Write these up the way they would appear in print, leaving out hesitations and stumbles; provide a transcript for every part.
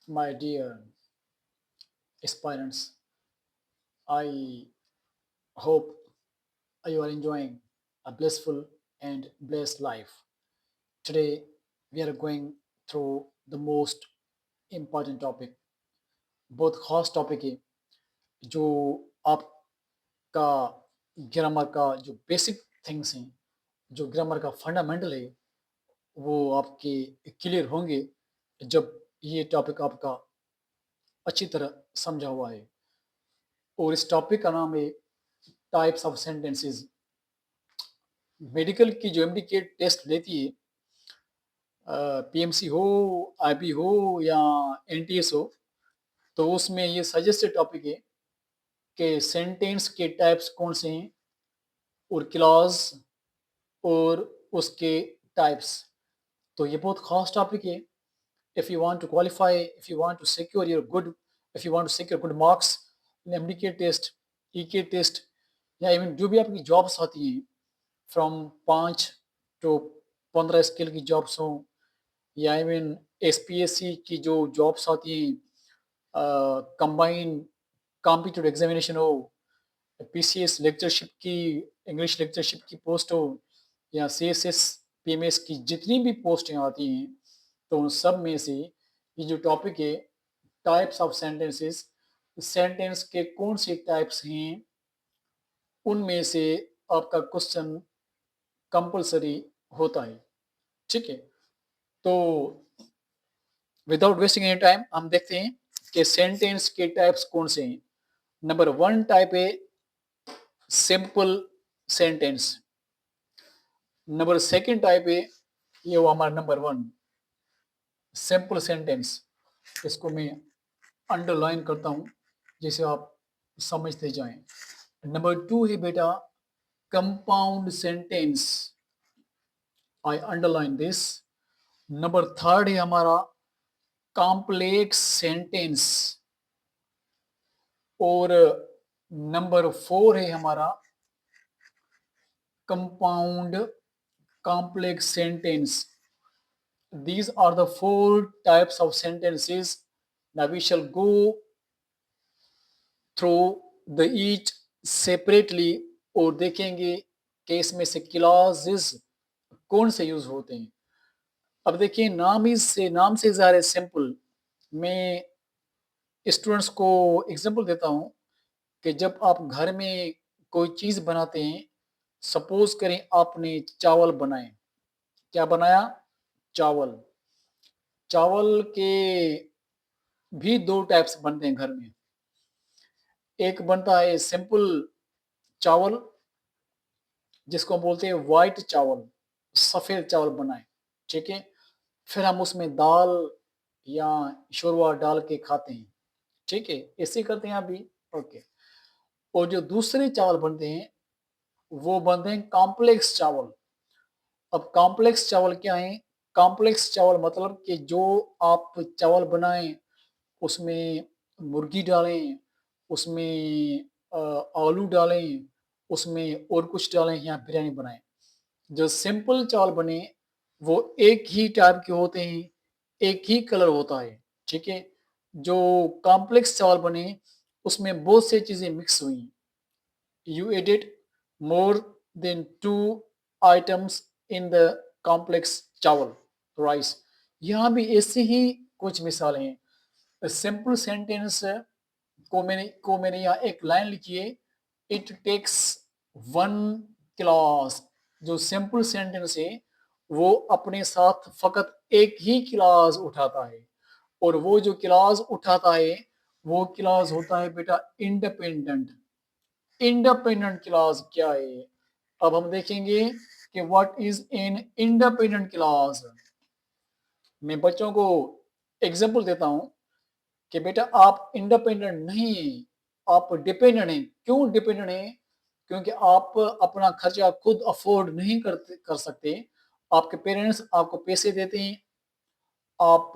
My dear aspirants, I hope you are enjoying a blissful and blessed life. Today, we are going through the most important topic, बहुत खास topic है जो आपका grammar का जो basic things हैं, जो ग्रामर का फंडामेंटल है, वो आपके क्लियर होंगे जब ये टॉपिक आपका अच्छी तरह समझा हुआ है। और इस टॉपिक का नाम है टाइप्स ऑफ सेंटेंसेस। मेडिकल की जो एमडी के टेस्ट लेती है, पीएमसी हो, आईबी हो या एनटीएस हो, तो उसमें ये सजेस्टेड टॉपिक है कि सेंटेंस के टाइप्स कौन से हैं और क्लॉज और उसके टाइप्स। तो ये बहुत खास टॉपिक है। If you want to qualify, if you want to secure your good, if you want to secure good marks in MD के टेस्ट, ई के टेस्ट, या इवन जो भी आपकी जॉब्स आती हैं, फ्रॉम 5 टू 15 स्केल की जॉब्स हों, या इवन एसपीएससी की जो जॉब्स आती हैं, कंबाइन कॉम्पिटिटिव एग्जामिनेशन हो, पीसीएस लेक्चरशिप की, इंग्लिश लेक्चरशिप की पोस्ट हो, या सीएसएस पीएमएस की जितनी भी पोस्टें आती हैं, तो उन सब में से ये जो टॉपिक है टाइप्स ऑफ सेंटेंसेस, सेंटेंस के कौन से टाइप्स हैं, उनमें से आपका क्वेश्चन कंपलसरी होता है। ठीक है, तो विदाउट वेस्टिंग एनी टाइम हम देखते हैं कि सेंटेंस के टाइप्स कौन से हैं। नंबर 1 टाइप है simple sentence. Number second type है, ये वो हमारा नंबर 1 सिंपल सेंटेंस। इसको मैं अंडरलाइन करता हूं जिसे आप समझते जाएं। नंबर 2 है बेटा compound sentence, I underline this. Number 3 है हमारा कॉम्प्लेक्स सेंटेंस, और नंबर 4 है हमारा compound complex sentence. These are the 4 types of sentences. Now we shall go through the each separately और देखेंगे कि इसमें से क्लॉजेस कौन से यूज होते हैं। अब देखिए, नाम से ज़ाहिर है सिंपल। मैं स्टूडेंट्स को एग्जांपल देता हूँ कि जब आप घर में कोई चीज़ बनाते हैं, सपोज करें आपने चावल बनाए। क्या बनाया? चावल। चावल के भी 2 टाइप्स बनते हैं घर में। एक बनता है सिंपल चावल, जिसको हम बोलते हैं व्हाइट चावल, सफ़ेद चावल बनाए, ठीक है? फिर हम उसमें दाल या शोरवा डाल के खाते हैं, ठीक है? ऐसे ही करते हैं आप भी, ओके। और जो दूसरे चावल बनते हैं, वो बनते हैं कॉम्प्लेक्स चावल। अब कॉम्प्लेक्स चावल क्या हैं? कॉम्प्लेक्स चावल मतलब कि जो आप चावल बनाएँ, उसमें मुर्गी डालें, उसमें आलू डालें, उसमें और कुछ डालें या बिरयानी बनाएँ। जो सिंपल चावल बने, वो एक ही टाइप के होते हैं, एक ही कलर होता है, ठीक है? जो कॉम्प्लेक्स चावल बने, उसमें बहुत सी चीज़ें मिक्स हुई। You added more than 2 items in the complex चावल, राइस। यहाँ भी ऐसी ही कुछ मिसालें हैं। सिंपल सेंटेंस को मैंने यहाँ एक लाइन लिखी है, इट टेक्स 1 क्लॉज। जो सिंपल सेंटेंस है, वो अपने साथ फकत एक ही क्लॉज उठाता है, और वो जो क्लॉज उठाता है, वो क्लॉज होता है बेटा इंडिपेंडेंट। इंडिपेंडेंट क्लॉज क्या है? अब हम देखेंगे कि what is an independent clause. मैं बच्चों को एग्जांपल देता हूं कि बेटा आप इंडिपेंडेंट नहीं हैं, आप डिपेंडेंट हैं। क्यों डिपेंडेंट हैं? क्योंकि आप अपना खर्चा खुद अफोर्ड नहीं कर सकते। आपके पेरेंट्स आपको पैसे देते हैं, आप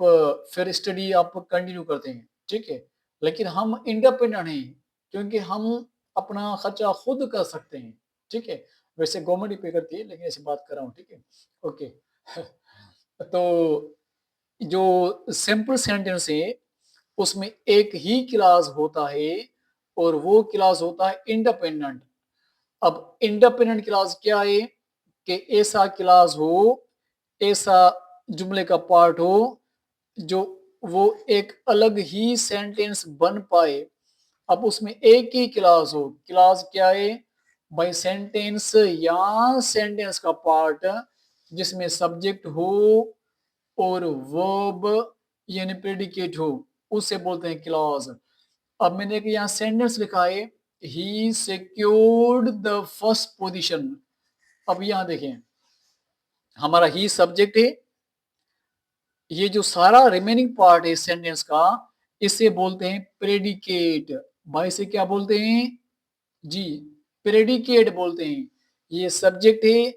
फिर स्टडी आप कंटिन्यू करते हैं, ठीक है? लेकिन हम इंडिपेंडेंट हैं क्योंकि हम अपना खर्चा खुद कर सकते हैं, ठीक है? वैसे गवर्नमेंट ही पे करती है, लेकिन ऐसी बात कर रहा हूँ, ठीक है? ओके। तो जो सिंपल सेंटेंस है, उसमें एक ही क्लास होता है और वो क्लास होता है इंडिपेंडेंट। अब इंडिपेंडेंट क्लास क्या है कि ऐसा क्लास हो, ऐसा जुमले का पार्ट हो जो वो एक अलग ही सेंटेंस बन पाए। अब उसमें एक ही क्लास हो, क्लास क्या है भाई? सेंटेंस या सेंटेंस का पार्ट जिसमें सब्जेक्ट हो और वर्ब यानी प्रेडिकेट हो, उसे बोलते हैं क्लॉज। अब मैंने एक यहाँ सेंटेंस लिखा है, ही सिक्योर्ड द फर्स्ट पोजीशन। अब यहाँ देखें, हमारा ही सब्जेक्ट है, ये जो सारा रिमेनिंग पार्ट है सेंटेंस का, इसे बोलते हैं प्रेडिकेट। भाई से क्या बोलते हैं जी? प्रेडिकेट बोलते हैं। ये सब्जेक्ट है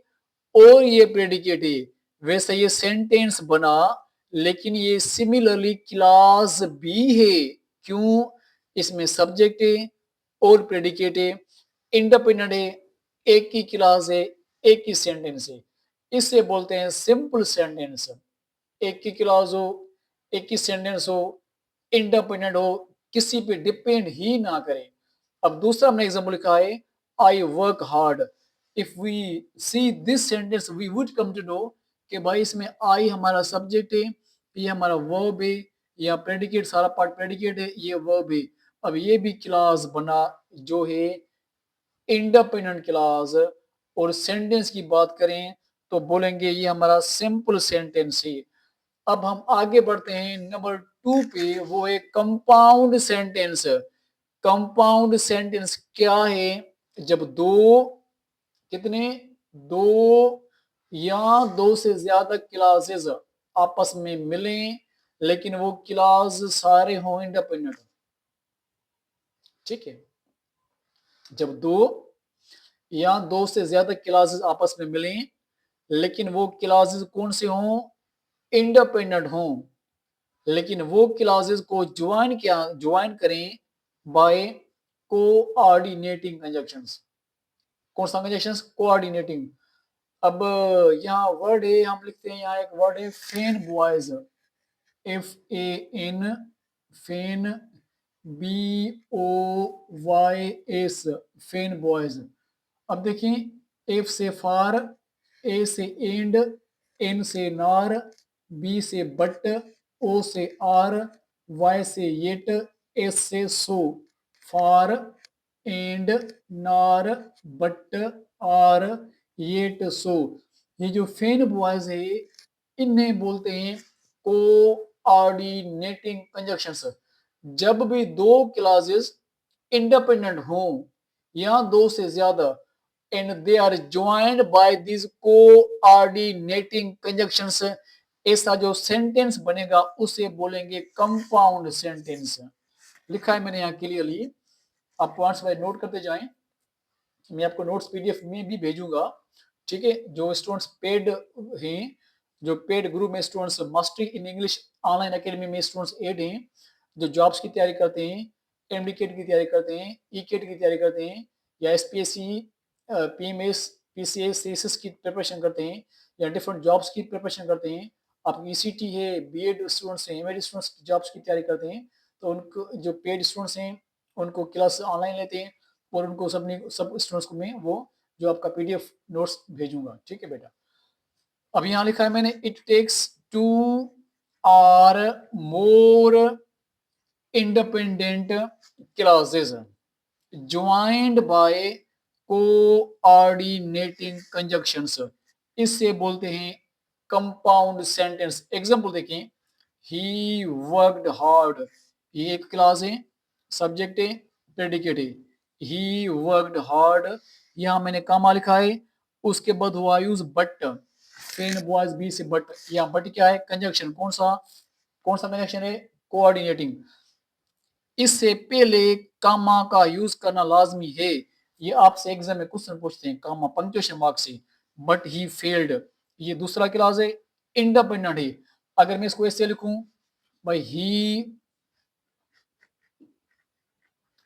और ये प्रेडिकेट है। वैसे ये सेंटेंस बना, लेकिन ये सिमिलरली क्लास भी है। क्यों? इसमें सब्जेक्ट है और प्रेडिकेट है, इंडिपेंडेंट है, एक ही क्लास है, एक ही सेंटेंस है। इसे बोलते हैं सिंपल सेंटेंस। एक ही क्लास हो, एक ही सेंटेंस हो, इंडिपेंडेंट हो, किसी पे डिपेंड ही ना करे। अब दूसरा हमने एग्जाम्पल लिखा है, I work hard. If we see this sentence we would come to know कि भाई इसमें आई हमारा सब्जेक्ट है, ये हमारा वर्ब है, या प्रेडिकेट, सारा पार्ट प्रेडिकेट है, ये वर्ब है। अब ये भी क्लास बना जो है इंडिपेंडेंट क्लास। और सेंटेंस की बात करें तो बोलेंगे ये हमारा सिंपल सेंटेंस है। अब हम आगे बढ़ते हैं नंबर 2 पे, वो है कंपाउंड सेंटेंस। कंपाउंड सेंटेंस क्या है? जब दो, कितने, दो या दो से ज्यादा क्लासेस आपस में मिलें, लेकिन वो क्लास सारे हों इंडिपेंडेंट। ठीक है, जब दो या दो से ज्यादा क्लासेस आपस में मिलें, लेकिन वो क्लासेस कौन से हों? इंडिपेंडेंट हों, लेकिन वो क्लासेस को ज्वाइन करें बाय कोऑर्डिनेटिंग कंजक्शंस। कौन सा कंजक्शंस? कोऑर्डिनेटिंग। अब यहाँ वर्ड है, हम लिखते हैं, यहाँ एक वर्ड है फेन बॉयज, FAN, फेन, BOYS, फेन बॉयज। अब देखिए, एफ से फार, ए से एंड, एन से नार, बी से बट, ओ से आर, वाई से येट, एस से सो। फार एंड नार बट आर येट सो। ये जो फेन बॉयज है, इन्हें बोलते हैं कोऑर्डिनेटिंग कंजक्शंस। जब भी दो क्लासेस इंडिपेंडेंट हों या दो से ज्यादा, and they are joined by these coordinating conjunctions, ऐसा जो सेंटेंस बनेगा उसे बोलेंगे कंपाउंड सेंटेंस। लिखा है मैंने यहाँ क्लियरली, आप पॉइंट्स वाइज नोट करते जाएं। मैं आपको नोट्स PDF में भी भेजूंगा। ठीक है, जो स्टूडेंट्स पेड हैं, जो पेड ग्रुप में students mastery in English online academy में स्टूडेंट्स एड हैं, जो जॉब्स की तैयारी करते हैं, MD-CAT की तैयारी करते हैं, E-CAT की तैयारी करते हैं, या SPSC, PMS, PCS, CSS की प्रिपरेशन करते हैं, या डिफरेंट जॉब्स की प्रिपरेशन करते हैं। आप ECT है, BEd स्टूडेंट्स हैं, MAD स्टूडेंट्स जॉब्स की तैयारी करते हैं, तो उनको जो पेड स्टूडेंट्स हैं उनको क्लास ऑनलाइन लेते हैं, और उनको सब स्टूडेंट्स को मैं वो जो आपका PDF नोट्स भेजूंगा। ठीक है बेटा। अब यहाँ लिखा है मैंने, इट टेक्स 2 और more independent classes joined bye coordinating conjunctions, इससे बोलते हैं कंपाउंड सेंटेंस। एग्जांपल देखें, ही वर्कड हार्ड, ये एक क्लास है, सब्जेक्ट है, प्रेडिकेट है। ही वर्कड हार्ड, यहां मैंने कामा लिखा है, उसके बाद हुआ use but, FANBOYS B से बट। या बट क्या है? कंजक्शन। कौन सा कंजक्शन है? कोऑर्डिनेटिंग। इससे पहले कामा का यूज करना लाजमी है। ये आपसे एग्जाम में क्वेश्चन पूछते हैं कामा पंक्चुएशन मार्क से। बट ही फेल्ड, ये दूसरा क्लास है, इंडिपेंडेंट है। अगर मैं इसको ऐसे लिखूं, भाई ही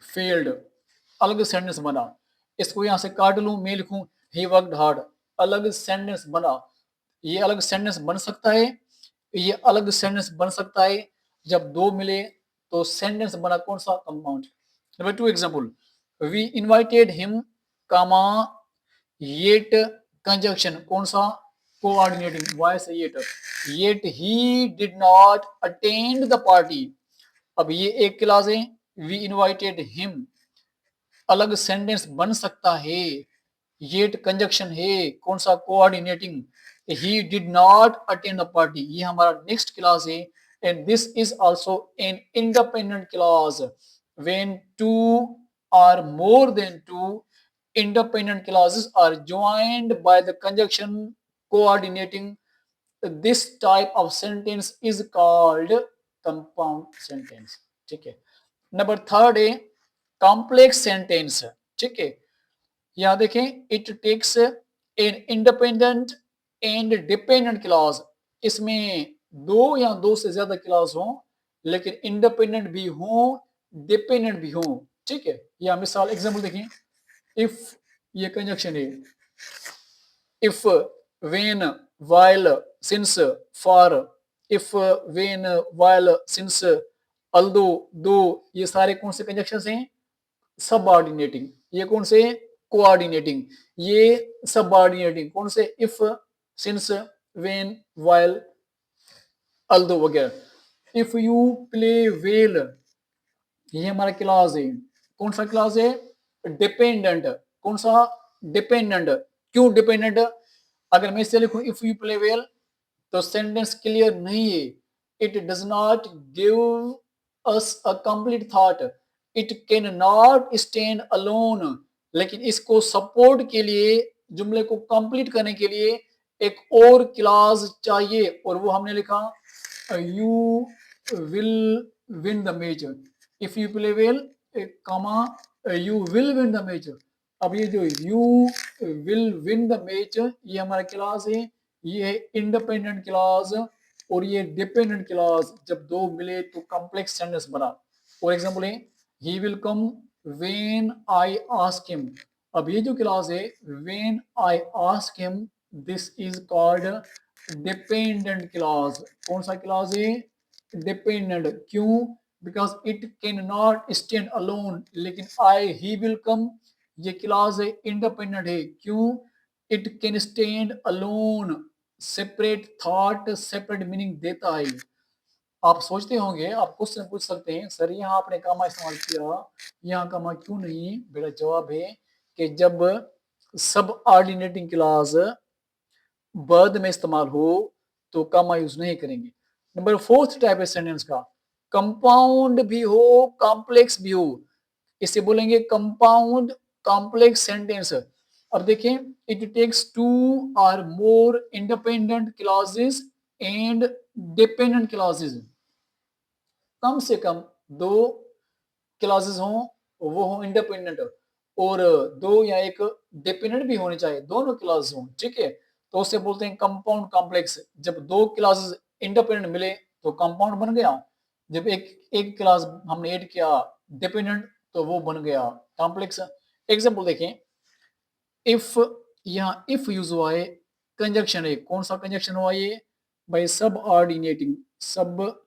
फेल्ड, अलग सेंटेंस बना। इसको यहां से काट लूं, मैं लिखूं ही वर्कड हार्ड, अलग सेंटेंस बना। ये अलग सेंटेंस बन सकता है, ये अलग सेंटेंस बन सकता है जब दो मिले तो सेंटेंस बना कौन सा, compound. Number 2 example, we invited him, comma yet conjunction कौन सा, कोऑर्डिनेटिंग, वाई से yet he did not attend the party. अब ये एक क्लास है, वी इनवाइटेड हिम, अलग सेंटेंस बन सकता है, येट कंजक्शन है, कौन सा, coordinating, he did not attend the party, ये हमारा नेक्स्ट क्लास है। And this is also an independent clause when two or more than two independent clauses are joined by the conjunction coordinating. This type of sentence is called compound sentence। ठीक है। Number third है complex sentence. ठीक है, यहां देखें, it takes an independent and dependent clause, इसमें दो या दो से ज्यादा क्लॉज हो, लेकिन इंडिपेंडेंट भी हो, डिपेंडेंट भी हो। ठीक है, या मिसाल एग्जांपल देखें, इफ, ये कंजक्शन है, if, when, while, since, for, if, when, while, since, although, though, ये सारे कौन से कंजक्शंस हैं, सबऑर्डिनेटिंग। ये कौन से, कोऑर्डिनेटिंग। ये सबऑर्डिनेटिंग कौन से, if, since, when, while, although वगैरह। इफ यू प्ले वेल, ये हमारा क्लॉज है, कौन सा क्लॉज है, डिपेंडेंट, कौन सा, डिपेंडेंट। क्यों डिपेंडेंट, अगर मैं इसे लिखूं इफ यू प्ले वेल, तो सेंटेंस क्लियर नहीं है, it does not give us a complete thought, it can not stand alone. लेकिन इसको सपोर्ट के लिए, जुमले को कंप्लीट करने के लिए एक और क्लॉज चाहिए, और वो हमने लिखा you will win the match, if you play well, comma, you will win the match. अब ये जो you will win the match, ये हमारा क्लॉज है, ये है इंडिपेंडेंट क्लॉज, और ये डिपेंडेंट क्लॉज, जब दो मिले तो कॉम्प्लेक्स सेंटेंस बना। फॉर एग्जांपल है, he will come when I ask him. अब ये जो क्लॉज है, when I ask him, this is called dependent clause. कौन सा क्लॉज है, डिपेंडेंट। क्यों, because it can not stand alone, लेकिन आई ही विल कम, ये क्लॉज है, इंडिपेंडेंट है। क्यों, it can stand alone, separate thought, separate meaning देता है। आप सोचते होंगे, आप क्वेश्चन पूछ सकते हैं, सर यहाँ आपने कामा इस्तेमाल किया, यहाँ कामा क्यों नहीं। मेरा जवाब है कि जब सब ऑर्डिनेटिंग क्लॉज वर्ड में इस्तेमाल हो तो कामा यूज नहीं करेंगे। नंबर फोर्थ टाइप है सेंटेंस का, कंपाउंड भी हो, कॉम्प्लेक्स भी हो, इसे बोलेंगे कंपाउंड कॉम्प्लेक्स सेंटेंस। अब देखें, it takes two or more independent clauses and dependent clauses, कम से कम दो क्लॉजेस हों, वो हो इंडिपेंडेंट, और दो या एक डिपेंडेंट भी होने चाहिए, दोनों क्लॉजेस हों। ठीक है, तो उसे बोलते हैं कंपाउंड कॉम्प्लेक्स। जब दो क्लॉजेस इंडिपेंडेंट मिले तो कंपाउंड बन गया, जब एक क्लॉज हमने ऐड किया डिपेंडेंट, तो वो बन गया कॉम्प्लेक्स। एग्जांपल देखें, इफ, यहाँ इफ यूज हुआ है, कंजक्शन है, कौन सा कंजक्शन हुआ ये, भाई सब ऑर्डिनेटिंग। सब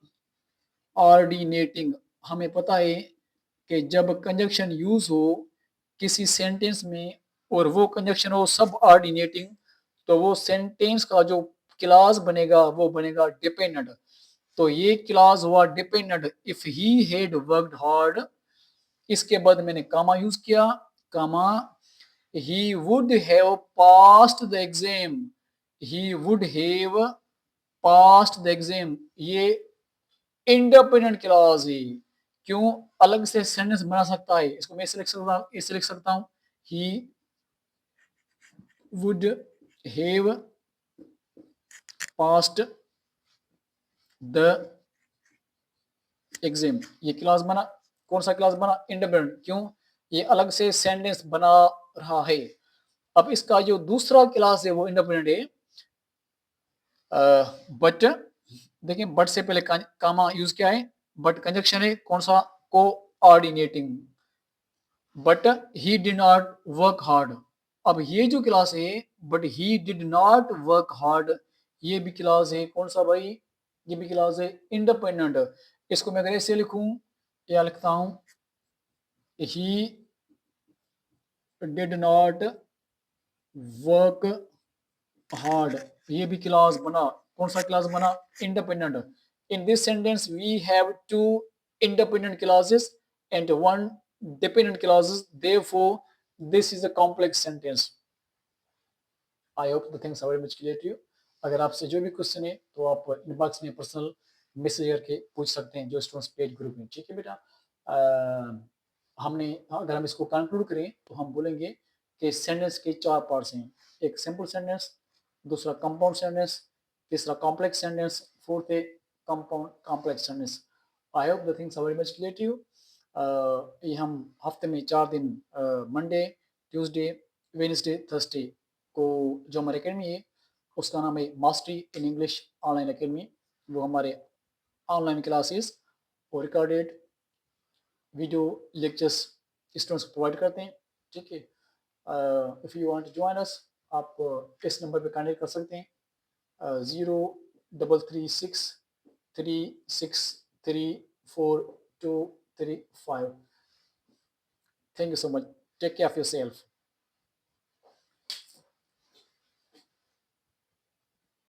ऑर्डिनेटिंग, हमें पता है कि जब कंजक्शन यूज हो किसी सेंटेंस में, और वो कंजक्शन हो सब ऑर्डिनेटिंग, तो वो सेंटेंस का जो क्लॉज बनेगा वो बनेगा डिपेंडेंट। तो ये क्लॉज हुआ dependent, if he had worked hard. इसके बाद मैंने कामा यूज किया, कामा, he would have passed the exam, he would have passed the exam, ये इंडिपेंडेंट क्लॉज है। क्यों, अलग से सेंटेंस बना सकता है, इसको मैं इसे लिख सकता हूं, he would have passed the exam, ये क्लॉज बना, कौन सा क्लॉज बना, इंडिपेंडेंट। क्यों, ये अलग से सेंटेंस बना रहा है। अब इसका जो दूसरा क्लास है वो इंडिपेंडेंट है, बट देखिए, बट से पहले कामा यूज किया है, बट कंजक्शन है, कौन सा, coordinating. But he did not work hard. अब ये जो क्लास है, but he did not work hard, ये भी क्लास है, कौन सा भाई, ये भी क्लास है इंडिपेंडेंट। इसको मैं अगर ऐसे लिखूं, या लिखता हूँ he did not work hard. ये भी क्लास बना, कौन सा क्लास बना? Independent. In this sentence we have two independent clauses and one dependent clauses, therefore this is a complex sentence. I hope the things are very much clear to you. अगर आपसे जो भी question है तो आप inbox में personal message करके पूछ सकते हैं जो स्टूडेंट्स पेड ग्रुप में, ठीक है बेटा। हमने अगर हम इसको कंक्लूड करें तो हम बोलेंगे कि सेंटेंस के चार पार्ट्स हैं। एक सिंपल सेंटेंस, दूसरा कंपाउंड सेंटेंस, तीसरा कॉम्प्लेक्स सेंटेंस, फोर्थ है compound complex sentence. I hope the things are very much clear to you. ये हम हफ्ते में 4 दिन मंडे, ट्यूसडे, वेडनेसडे, थर्सडे को जो हमारी अकेडमी है उसका नाम है mastery in English online academy. वो हमारे ऑनलाइन क्लासेस और रिकॉर्डेड वीडियो लेक्चर्स स्टूडेंट्स को प्रोवाइड करते हैं, ठीक है। If you want to join us, आप इस नंबर पे कनेक्ट कर सकते हैं 0336363425। Thank you so much, take care of your self.